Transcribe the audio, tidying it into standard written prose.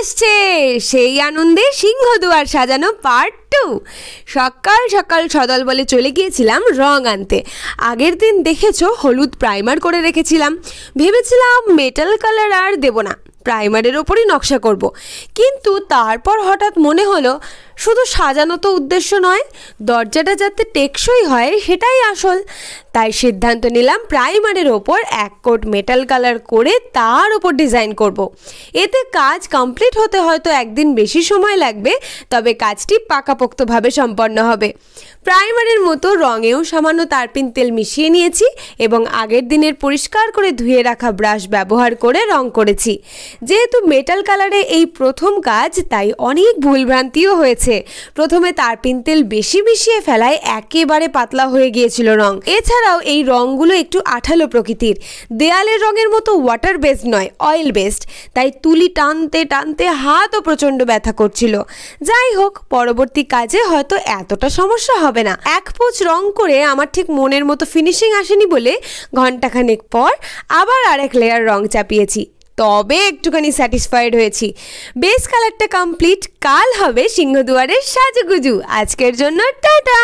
আসছে সেই আনন্দে সিংহদুয়ার সাজানো পার্ট 2। সকাল সকাল সদল বলে চলে গিয়েছিলাম রং আনতে। আগের দিন দেখেছো হলুদ প্রাইমার করে রেখেছিলাম, ভেবেছিলাম মেটাল কালার আর দেব না, প্রাইমারের ওপরই নকশা করব। কিন্তু তারপর হঠাৎ মনে হলো শুধু সাজানো তো উদ্দেশ্য নয়, দরজাটা যাতে টেকসই হয় সেটাই আসল। তাই সিদ্ধান্ত নিলাম প্রাইমারের ওপর এক কোট মেটাল কালার করে তার ওপর ডিজাইন করব। এতে কাজ কমপ্লিট হতে হয়তো একদিন বেশি সময় লাগবে, তবে কাজটি পাকাপোক্তভাবে সম্পন্ন হবে। প্রাইমারের মতো রঙেও সামান্য তারপিন তেল মিশিয়ে নিয়েছি এবং আগের দিনের পরিষ্কার করে ধুয়ে রাখা ব্রাশ ব্যবহার করে রং করেছি। যেহেতু মেটাল কালারে এই প্রথম কাজ, তাই অনেক ভুলভ্রান্তিও হয়েছে। প্রথমে তারপিন তেল বেশি মিশিয়ে ফেলায় একেবারে পাতলা হয়ে গিয়েছিল রং। এছাড়াও এই রঙগুলো একটু আঠালো প্রকৃতির, দেয়ালের রঙের মতো ওয়াটার বেসড নয়, অয়েল বেসড, তাই তুলি টানতে টানতে হাতও প্রচণ্ড ব্যথা করছিল। যাই হোক, পরবর্তী কাজে হয়তো এতটা সমস্যা হবে না। এক পোঁচ রং করে আমার ঠিক মনের মতো ফিনিশিং আসেনি বলে ঘন্টাখানেক পর আবার আরেক লেয়ার রং চাপিয়েছি, তবে একটুখানি স্যাটিসফাইড হয়েছি। বেস কালারটা কমপ্লিট। কাল হবে সিংহদুয়ারের সাজুগুজু। আজকের জন্য টাটা।